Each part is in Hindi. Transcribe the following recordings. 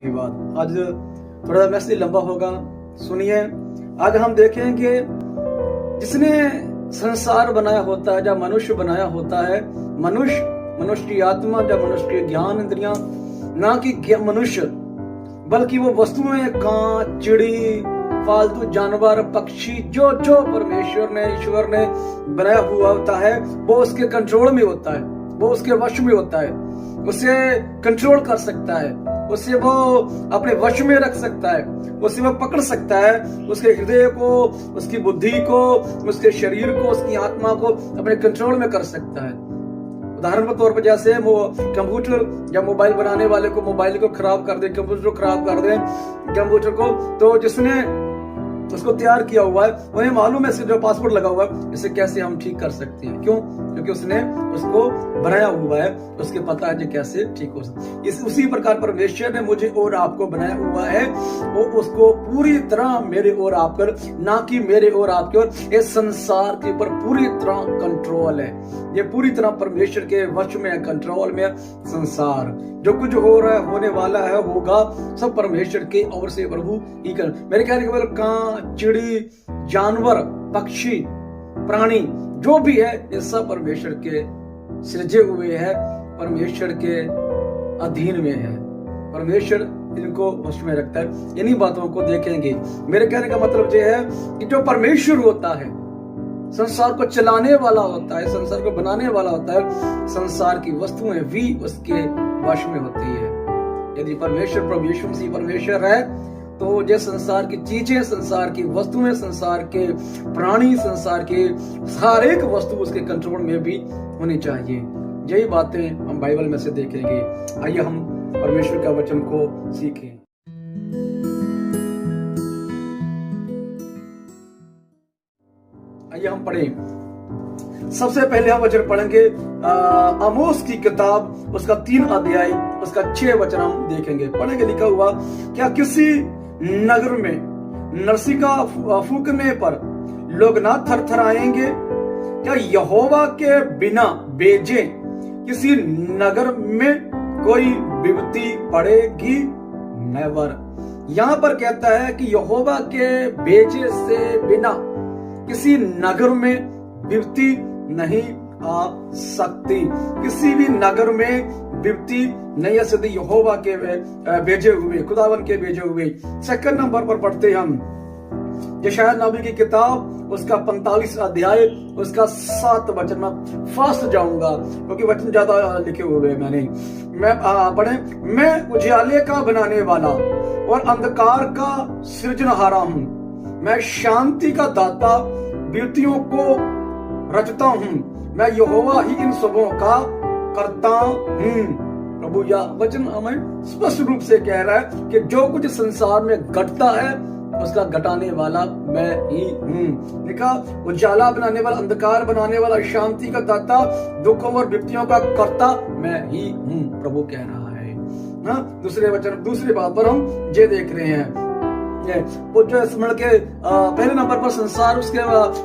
की बात आज थोड़ा मैसेज लंबा होगा, सुनिए। आज हम देखेंगे जिसने संसार बनाया होता है, जब मनुष्य बनाया होता है, मनुष्य की आत्मा, जब मनुष्य के ज्ञान इंद्रियां, ना कि मनुष्य बल्कि वो वस्तुएं, कांच, चिड़ी, फालतू जानवर, पक्षी, जो जो परमेश्वर ने, ईश्वर ने बनाया हुआ होता है, वो उसके कंट्रोल में होता है, वो उसके वश में होता है, उसे कंट्रोल कर सकता है, उसे वो अपने वश में रख सकता है, उसे वो पकड़ सकता है, उसके हृदय को, उसकी बुद्धि को, उसके शरीर को, उसकी आत्मा को अपने कंट्रोल में कर सकता है। उदाहरण के तौर पर जैसे वो कंप्यूटर या मोबाइल बनाने वाले को मोबाइल को खराब कर दे, कंप्यूटर को खराब कर दे, कंप्यूटर को, तो जिसने उसको तैयार किया हुआ है उन्हें मालूम है इससे जो पासवर्ड लगा हुआ है इसे कैसे हम ठीक कर सकते हैं। क्यों? क्योंकि उसने उसको बनाया हुआ है, उसके पता है कि कैसे ठीक हो सकता। उसी प्रकार परमेश्वर ने मुझे और आपको बनाया हुआ है, वो उसको पूरी तरह मेरे और आप पर, ना कि मेरे और आपके और इस संसार के ऊपर पूरी तरह कंट्रोल है। ये पूरी तरह परमेश्वर के वश में, कंट्रोल में संसार, जो कुछ हो रहा है, होने वाला है, होगा, सब परमेश्वर के ओर से प्रभु ही कर। मेरे कहने के मतलब कांच, चिड़ी, जानवर, पक्षी, प्राणी, जो भी है, ये सब परमेश्वर के सृजे हुए हैं, परमेश्वर के अधीन में है, परमेश्वर इनको वश में रखता है। इन्हीं बातों को देखेंगे। मेरे कहने का मतलब ये है कि जो परमेश्वर होता है, संसार को चलाने वाला होता है, संसार को बनाने वाला होता है, संसार की वस्तुएं भी उसके वश में होती है। यदि परमेश्वर, प्रभु यीशु मसीह परमेश्वर है, तो ये संसार की चीजें, संसार की वस्तुएं, संसार के प्राणी, संसार के हर एक वस्तु उसके कंट्रोल में भी होनी चाहिए। यही बातें हम बाइबल में से देखेंगे। आइए हम परमेश्वर का वचन को सीखें। आइए हम पढ़ें। सबसे पहले हम वचन पढ़ेंगे आमोस की किताब, उसका 3 अध्याय, उसका 6 वचन हम देखेंगे। पढ़ेंगे। लिखा हुआ, क्या किसी नगर में नरसिका फूकने पर लोग ना थरथराएंगे? क्या यहोवा के बिना बेजे किसी नगर में कोई विपत्ति पड़ेगी? नेवर। यहां पर कहता है कि यहोवा के बेजे से बिना किसी नगर में विपत्ति नहीं आ सकती। किसी भी नगर में विपत्ति नहीं आ सकती यहोवा के भेजे हुए, खुदावन के भेजे हुए। सेकंड नंबर पर पढ़ते हम यशायाह नबी की किताब, उसका 45 अध्याय, उसका 7 वचन। में फास्ट जाऊंगा क्योंकि वचन ज्यादा लिखे हुए मैं पढ़े। मैं उजाले का बनाने वाला और अंधकार का सृजनहारा हूँ। मैं शांति का दाता विपत्तियों को रचता हूँ। मैं यहोवा ही इन सबों का करता हूँ। प्रभु या वचन हमें स्पष्ट रूप से कह रहा है कि जो कुछ संसार में घटता है उसका घटाने वाला मैं ही हूँ। देखा, उजाला बनाने वाला, अंधकार बनाने वाला, शांति का दाता, दुखों और विपत्तियों का कर्ता मैं ही हूँ, प्रभु कह रहा है। दूसरे वचन, दूसरी बात पर हम ये देख रहे हैं, वो जो स्मरण के पहले नंबर पर संसार, उसके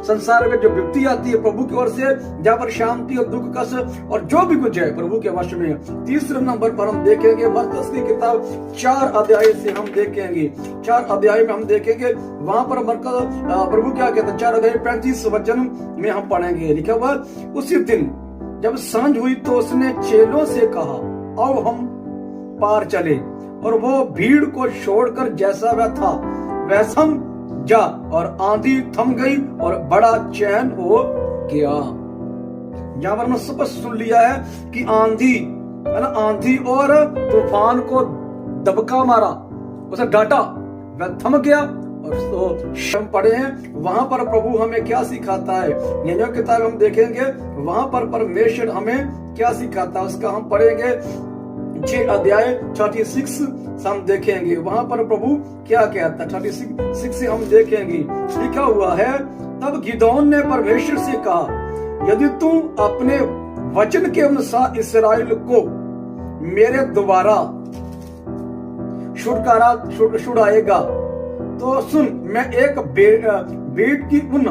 संसार में जो विपत्ति आती है प्रभु की ओर से, जहाँ पर शांति और दुख कष्ट और जो भी कुछ है प्रभु के वश में। तीसरे नंबर पर हम देखेंगे मरकुस की किताब 4 अध्याय से हम देखेंगे। 4 अध्याय में हम देखेंगे, वहां पर प्रभु क्या कहते हैं। 4 अध्याय 35 वचन में हम पढ़ेंगे। लिखा हुआ, उसी दिन जब सांझ हुई तो उसने चेलों से कहा, आओ हम पार चले, और वो भीड़ को छोड़कर जैसा वह था वैसा हम जा, और आंधी थम गई और बड़ा चैन हो गया। यहां पर हमने स्पष्ट सुन लिया है कि आंधी है ना, आंधी और तूफान को दबका मारा, उसे डांटा, वह थम गया। और तो हम पढ़े हैं वहां पर प्रभु हमें क्या सिखाता है। नियमों की किताब हम देखेंगे, वहां पर परमेश्वर हमें क्या सिखाता है उसका हम पढ़ेंगे। 6 अध्याय 36 हम देखेंगे, वहां पर प्रभु क्या कहता है। 36 से हम देखेंगे। लिखा हुआ है, तब गिदोन ने परमेश्वर से कहा, यदि तू अपने वचन के अनुसार इसराइल को मेरे द्वारा छुड़ाएगा तो सुन, मैं एक बेट की ऊन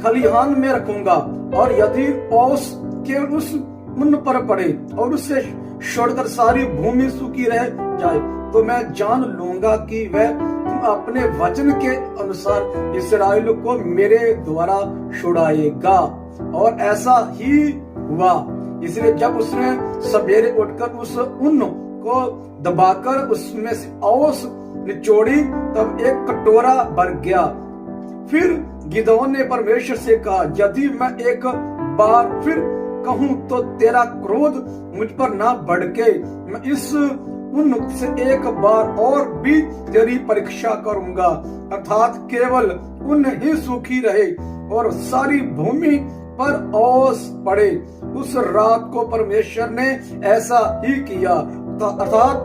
खलिहान में रखूंगा, और यदि औस के उस ऊन पर पड़े और उससे छोड़कर सारी भूमि सूखी रह जाए तो मैं जान लूंगा कि वह तू अपने वचन के अनुसार इस्राएल को मेरे द्वारा छुड़ाएगा। और ऐसा ही हुआ। इसलिए जब उसने सवेरे उठकर उस ऊन को दबाकर उसमें से औस निचोड़ी, तब एक कटोरा भर गया। फिर गिदोन ने परमेश्वर से कहा, यदि मैं एक बार फिर कहूं तो तेरा क्रोध मुझ पर ना भड़के, मैं इस उन से एक बार और भी तेरी परीक्षा करूंगा, अर्थात केवल उन ही सूखी रहे और सारी भूमि पर ओस पड़े। उस रात को परमेश्वर ने ऐसा ही किया, अर्थात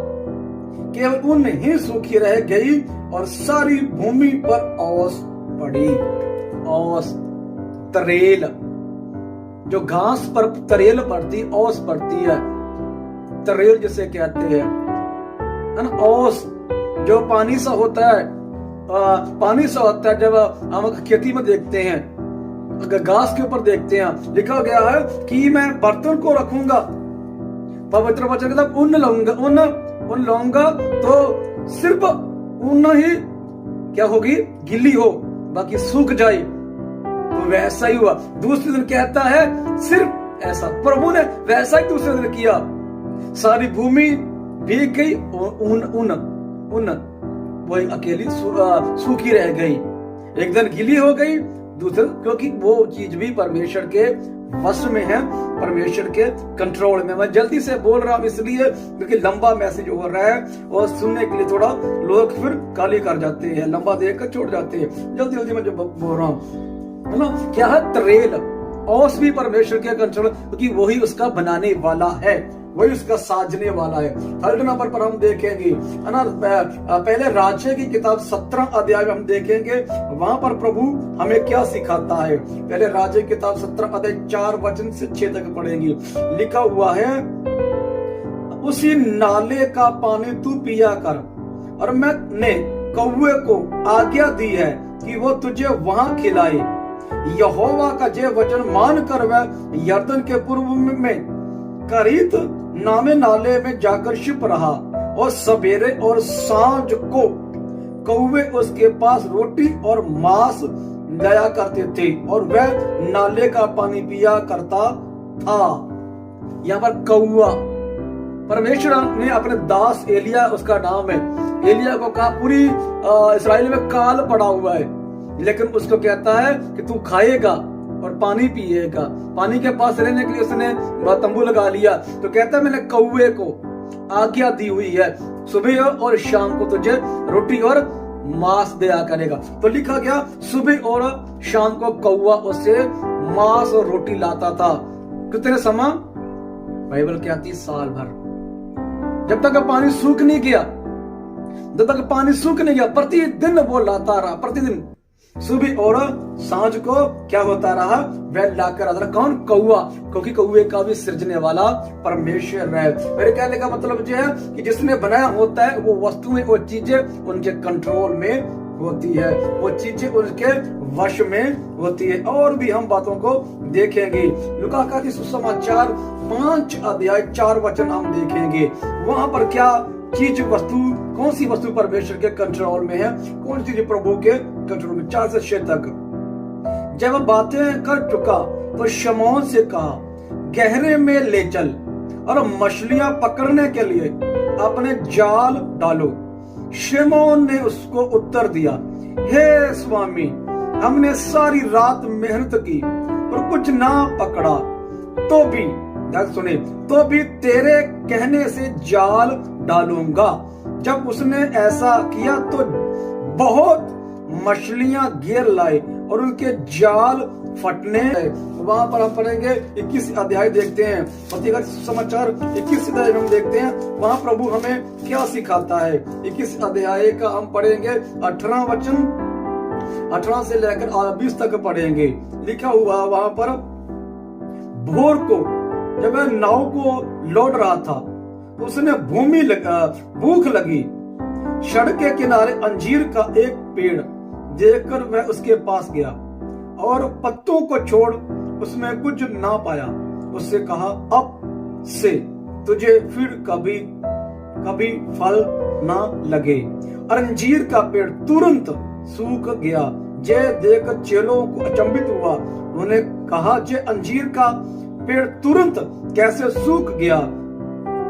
केवल उन ही सूखी रह गई और सारी भूमि पर ओस पड़ी। ओस तरेल, जो घास पर तरेल पड़ती, ओस पड़ती है, तरेल जिसे कहते हैं, है ना। ओस जो पानी सा होता है, पानी सा होता है। जब हम खेती में देखते हैं, अगर घास के ऊपर देखते हैं, लिखा गया है कि मैं बर्तन को रखूंगा, पवित्र वचन का ऊन लाऊंगा, ऊन लाऊंगा तो सिर्फ ऊन ही क्या होगी, गिल्ली हो, बाकी सूख जाए। तो वैसा ही हुआ। दूसरे दिन कहता है सिर्फ ऐसा, प्रभु ने वैसा ही दूसरे दिन किया। सारी भूमि भीग गई और ऊन वही अकेली सूखी रह गई। एक दिन गीली हो गई, दूसरे, क्योंकि वो चीज भी परमेश्वर के वश में है, परमेश्वर के कंट्रोल में। मैं जल्दी से बोल रहा हूं इसलिए क्योंकि लंबा मैसेज हो रहा है और सुनने के लिए थोड़ा लोग फिर काली कर जाते हैं, लंबा देखकर छोड़ जाते हैं। जल्दी जल्दी मैं जो बोल रहा हूँ, है ना। क्या है, तरेल, ओस भी परमेश्वर के कंट्रोल, क्योंकि वही उसका बनाने वाला है, वही उसका साजने वाला है। थर्ड नंबर पर हम देखेंगे, है ना, पहले राज्य की किताब 17 अध्याय में हम देखेंगे वहां पर प्रभु हमें क्या सिखाता है। पहले राज्य की किताब 17 अध्याय 4 वचन से 6 तक पढ़ेंगे। लिखा हुआ है, उसी नाले का पानी तू पिया कर, और मैंने कौवे को आज्ञा दी है कि वो तुझे वहां खिलाए। यहोवा का जे वचन मान कर वह यरदन के पूर्व में करीत नामे नाले में जाकर छिप रहा, और सवेरे और सांझ को कौवे उसके पास रोटी और मांस दया करते थे, और वह नाले का पानी पिया करता था। यहाँ पर कौवा, परमेश्वर ने अपने दास एलिया, उसका नाम है, एलिया को कहा पूरी इस्राएल में काल पड़ा हुआ है, लेकिन उसको कहता है कि तू खाएगा और पानी पिएगा। पानी के पास रहने के लिए उसने तंबू लगा लिया। तो कहता है मैंने कौवे को आज्ञा दी हुई है, सुबह और शाम को तुझे रोटी और मांस दिया करेगा। तो लिखा गया सुबह और शाम को कौवा उसे मांस और रोटी लाता था। कितने समय? बाइबल कहती साल भर, जब तक पानी सूख नहीं गया, जब तक पानी सूख नहीं गया, प्रतिदिन वो लाता रहा, प्रतिदिन सुबह और सांझ को क्या होता रहा, वह लाकर आता रहा। कौन? कौवा, क्योंकि कौवे का भी सृजने वाला परमेश्वर है। मेरे कहने का मतलब ये है कि जिसने बनाया होता है वो वस्तुएं और चीजें उनके कंट्रोल में होती है, वो चीजें उनके वश में होती है। और भी हम बातों को देखेंगे। लूका का सुसमाचार 5 अध्याय 4 वचन हम देखेंगे। वहां पर क्या चीज, वस्तु, कौन सी वस्तु परमेश्वर के कंट्रोल में है, कौन सी चीज प्रभु के कंट्रोल में। 4 से 6 तक जब बातें कर चुका तो शमौन से कहा, गहरे में ले चल और मछलियां पकड़ने के लिए अपने जाल डालो। शमौन ने उसको उत्तर दिया, हे स्वामी, हमने सारी रात मेहनत की और कुछ ना पकड़ा, तो भी सुने, तो भी तेरे कहने से जाल डालूंगा। जब उसने ऐसा किया तो बहुत मछलियां घेर लाए और उनके जाल फटने। वहां पर हम पढ़ेंगे 21 अध्याय देखते हैं, मत्ती समाचार 21 अध्याय हम देखते हैं, वहां प्रभु हमें क्या सिखाता है। 21 अध्याय का हम पढ़ेंगे 18 वचन, 18 से लेकर 20 तक पढ़ेंगे। लिखा हुआ वहां पर, भोर को जब वह नाव को लौट रहा था, उसने भूख लगी। सड़क के किनारे अंजीर का एक पेड़ देखकर वह उसके पास गया और पत्तों को छोड़ उसमें कुछ ना पाया। उससे कहा, अब से तुझे फिर कभी फल ना लगे। अंजीर का पेड़ तुरंत सूख गया। जे देख चेलों को अचंभित हुआ। उन्होंने कहा, जे अंजीर का पेड़ तुरंत कैसे सूख गया?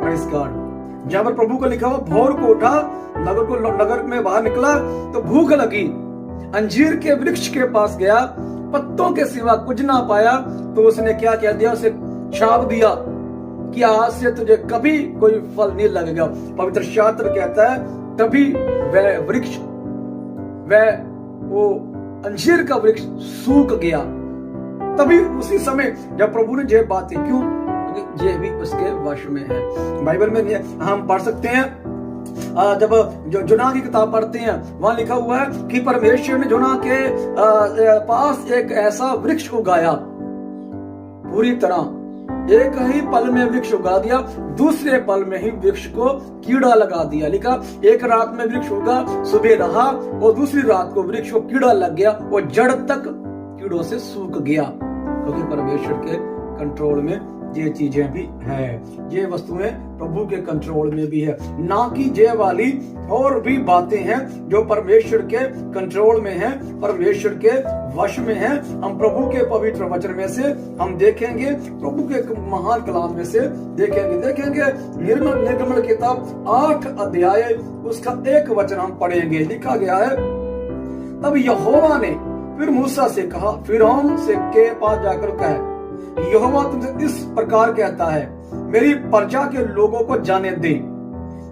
Praise God. जहां पर प्रभु को लिखा हुआ, भोर को उठा, नगर में बाहर निकला तो भूख लगी, अंजीर के वृक्ष के पास गया, पत्तों के सिवा कुछ ना पाया, तो उसने क्या कह दिया? उसे श्राप दिया कि आज से तुझे कभी कोई फल नहीं लगेगा। पवित्र शास्त्र कहता है, तभी वह वृक्ष, वो अंजीर का वृक्ष सूख गया। तभी उसी समय जब प्रभु ने ये बातें, क्यों? क्योंकि ये भी उसके वश में है। बाइबल में हम पढ़ सकते हैं, जब जोना की किताब पढ़ते हैं, वहां लिखा हुआ है कि परमेश्वर ने जोना के पास एक ऐसा वृक्ष उगाया, पूरी तरह एक ही पल में वृक्ष उगा दिया, दूसरे पल में ही वृक्ष को कीड़ा लगा दिया। लिखा, एक रात में वृक्ष उगा, सुबह रहा, और दूसरी रात को वृक्ष को कीड़ा लग गया, वो जड़ तक कीड़ों से सूख गया। क्योंकि परमेश्वर के कंट्रोल में ये चीजें भी है, ये वस्तुएं प्रभु के कंट्रोल में भी है, ना कि ये वाली और भी बातें हैं जो परमेश्वर के कंट्रोल में है, परमेश्वर के वश में है। हम प्रभु के पवित्र वचन में से हम देखेंगे, प्रभु के महान कलाम में से देखेंगे निर्गमन किताब 8 अध्याय उसका 1 वचन हम पढ़ेंगे। लिखा गया है, तब यहोवा ने फिर मूसा से कहा, फिरौन से के पास जाकर कहे, यहोवा तुमसे इस प्रकार कहता है, मेरी प्रजा के लोगों को जाने दे,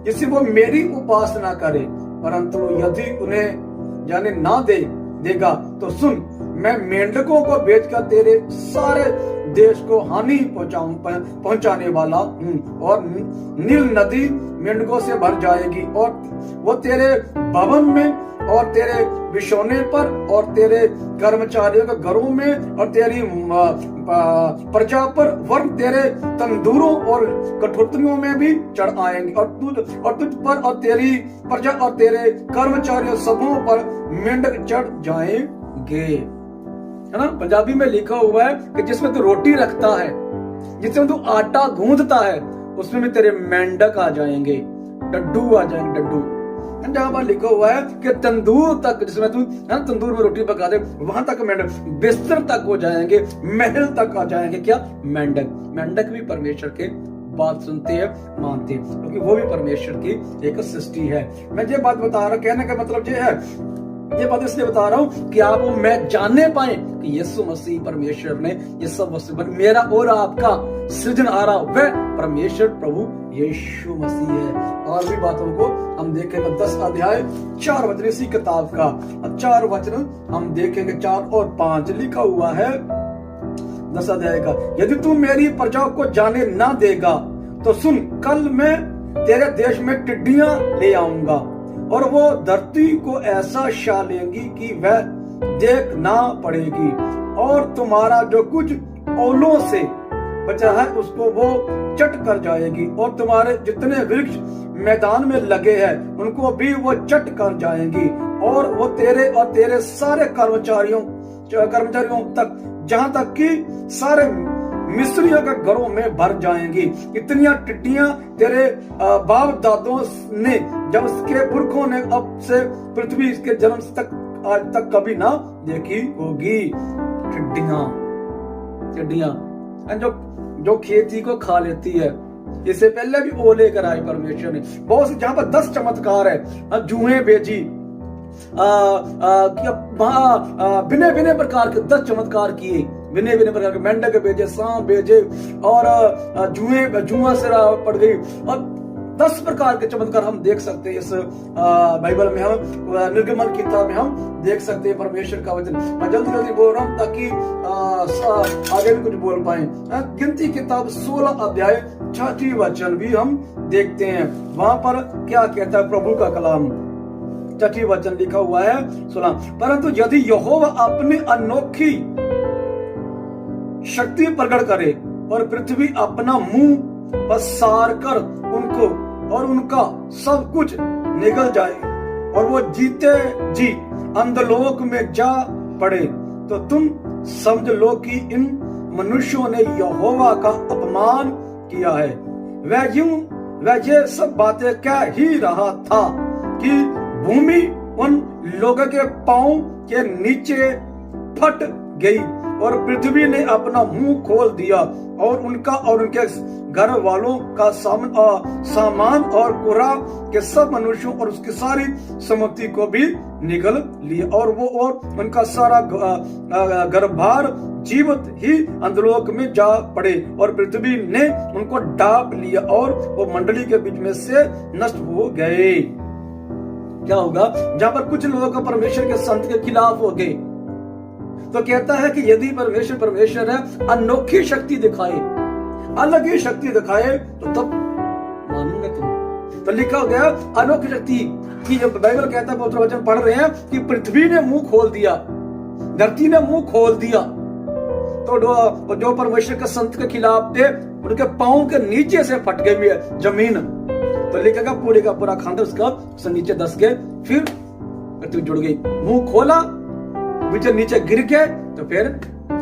जिससे वो मेरी उपासना करे, परंतु यदि उन्हें जाने ना देगा तो सुन, मैं मेंढकों को बेचकर तेरे सारे देश को हानि पहुंचाने वाला हूँ, और नील नदी मेंढकों से भर जाएगी, और वो तेरे भवन में और तेरे बिछौने पर और तेरे कर्मचारियों के घरों में और तेरी प्रजा पर, वरन तेरे तंदूरों और कठपुतलियों में भी चढ़ आएंगे, और तुझ पर और तेरी प्रजा और तेरे कर्मचारियों सबों पर मेंढक चढ़ जाएंगे। है ना? पंजाबी में लिखा हुआ है कि जिसमें तू रोटी रखता है, जिसमें तू आटा गूंदता है, उसमें भी तेरे मेंढक आ जाएंगे, डड्डू आ जाएंगे, डड्डू। जहां पर लिखा हुआ है कि तंदूर तक, जिसमें तू तंदूर में रोटी पका दे, वहां तक मेंढक, बिस्तर तक हो जाएंगे, महल तक आ जाएंगे। क्या? मेंढक भी परमेश्वर के बात सुनते हैं, मानते हैं, क्योंकि वो भी परमेश्वर की एक सृष्टि है। मैं ये बात बता रहा, कहने का मतलब ये है, ये बात इसलिए बता रहा हूं कि आप मैं जानने पाए कि यीशु मसीह परमेश्वर ने ये सब वस्तु मेरा और आपका सृजन आ रहा वह परमेश्वर प्रभु यीशु मसीह है। और भी बातों को हम देखेंगे 10 अध्याय 4 वचन इसी किताब का 4 वचन हम देखेंगे, 4 और 5 लिखा हुआ है 10 अध्याय का, यदि तू मेरी प्रजा को जाने ना देगा तो सुन, कल मैं तेरे देश में टिड्डियां ले आऊंगा, और वो धरती को ऐसा छा लेंगी कि वह देख ना पड़ेगी, और तुम्हारा जो कुछ औलों से बचा है उसको वो चट कर जाएगी, और तुम्हारे जितने वृक्ष मैदान में लगे हैं उनको भी वो चट कर जाएंगी, और वो तेरे सारे कर्मचारियों तक, जहां तक कि सारे मिस्रियों के घरों में भर जाएंगी। इतनी टिड्डियां तेरे बाप दादों ने, जब उसके पुरखों ने अब से पृथ्वी के जन्म तक आज तक कभी ना देखी होगी। टिड्डियां जो खेती को खा लेती है, इससे पहले भी वो लेकर आए परमेश्वर ने बहुत से, जहां पर 10 चमत्कार है, जुएं भेजी, भिन्न भिन्न प्रकार के 10 चमत्कार किए, भिन्न भिन्न प्रकार के मेंढक भेजे, सांप भेजे, और जुआ से पड़ गई, और 10 प्रकार के चमत्कार हम देख सकते हैं इस बाइबल में, हम निर्गमन किताब में हम देख सकते हैं परमेश्वर का वचन। मैं जल्दी बोल रहा हूं ताकि आगे भी कुछ बोल पाए। गिनती किताब 16 अध्याय 6 वचन भी हम देखते हैं, वहां पर क्या कहता है प्रभु का कलाम। 6 वचन लिखा हुआ है 16, परंतु यदि यहोवा अपनी अनोखी शक्ति प्रकट करे और पृथ्वी अपना मुंह पसार कर उनको और उनका सब कुछ निगल जाए, और वो जीते जी अंधलोक में जा पड़े, तो तुम समझ लो कि इन मनुष्यों ने यहोवा का अपमान किया है। वह यूं वह ये सब बातें कह ही रहा था कि भूमि उन लोगों के पांव के नीचे फट गई और पृथ्वी ने अपना मुंह खोल दिया और उनका और उनके घर वालों का सामान और कुरा के सब मनुष्यों और उसकी सारी सम्पत्ति को भी निगल लिया और वो और उनका सारा गर्भार जीवित ही अंधलोक में जा पड़े और पृथ्वी ने उनको ढांप लिया और वो मंडली के बीच में से नष्ट हो गए। क्या होगा जहां पर कुछ लोग परमेश्वर के संत के खिलाफ हो गए, तो कहता है कि यदि परमेश्वर है, अनोखी शक्ति दिखाए, अलग ही शक्ति दिखाए, तो तब मानूंगा तुम। तो लिखा हो गया अनोखी शक्ति की, जब बाइबल कहता है, पवित्र वचन पढ़ रहे हैं कि पृथ्वी ने मुंह खोल दिया, धरती ने मुंह खोल दिया, तो जो परमेश्वर के संत के खिलाफ थे उनके पांव के नीचे से फट गई जमीन। तो लिखेगा पूरे का पूरा खानदान उसका नीचे धस गए, फिर पृथ्वी जुड़ गई, मुंह खोला, नीचे गिर गए, तो फिर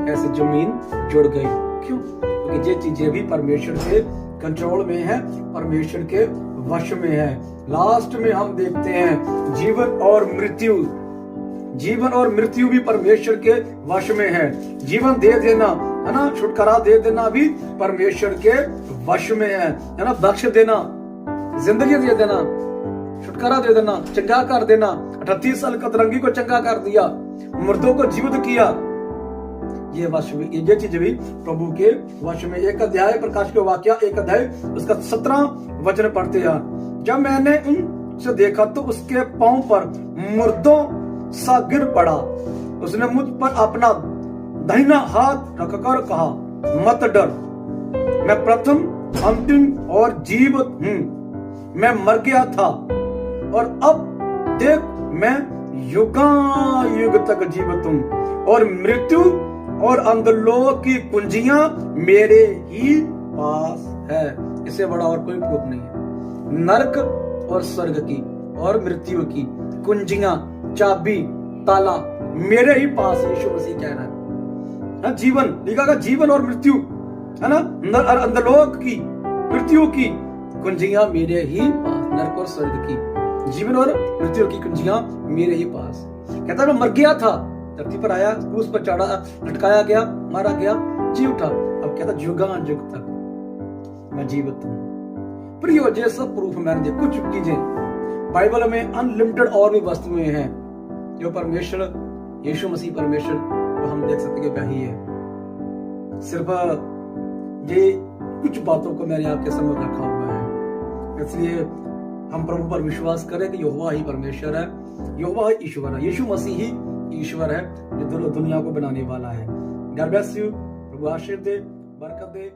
ऐसे जमीन जुड़ गई। क्यों? क्योंकि ये चीजें भी परमेश्वर के कंट्रोल में है, परमेश्वर के वश में है। लास्ट में हम देखते हैं जीवन और मृत्यु भी परमेश्वर के वश में है। जीवन दे देना, है ना, छुटकारा दे देना भी परमेश्वर के वश में है ना, बख्श देना, जिंदगी दे देना, छुटकारा दे देना, चंगा कर देना। 38 साल कतरंगी को चंगा कर दिया, मुर्दों को जीवित किया। ये चीज भी प्रभु के वश में। एक अध्याय प्रकाश के वाक्य 1 अध्याय उसका 17 वचन पढ़ते हैं। जब मैंने उनसे देखा तो उसके पांव पर मुर्दों सा गिर पड़ा। उसने मुझ पर अपना दाहिना हाथ रखकर कहा, मत डर, मैं प्रथम अंतिम और जीवित हूं। मैं मर गया था और अब देख मैं युगायुग तक जीवित हूं और मृत्यु और अंधलोक की कुंजियां मेरे ही पास है। इससे बड़ा और कोई प्रूफ नहीं है। नरक और स्वर्ग की और मृत्यु की कुंजियां, चाबी, ताला मेरे ही पास है, यीशु मसीह कह रहा है। जीवन लिखा, जीवन और मृत्यु, है ना, अंधलोक की, मृत्यु की कुंजियां मेरे ही पास, नरक और स्वर्ग की, जीवन और मृत्यु की कुंजियां मेरे ही पास। कहता है मैं मर गया था, धरती पर आया, क्रूस पर चढ़ा, लटकाया गया, मारा गया, जी उठा, अब कहता युगान युग तक मैं जीवित हूं। प्रियो, ये सब प्रूफ मैंने दिया। कुछ चीजें बाइबल में अनलिमिटेड और भी वस्तुएं हैं जो परमेश्वर, यीशु मसीह परमेश्वर को हम देख सकते कि वही है। सिर्फ ये कुछ बातों को मैंने आपके सामने रखा हुआ है, इसलिए हम प्रभु पर विश्वास करें कि यहोवा ही परमेश्वर है, यहोवा ही ईश्वर है, यीशु मसीह ही ईश्वर है जो दुनिया को बनाने वाला है। God bless you. प्रभु आशीर्वाद दे, बरकत दे।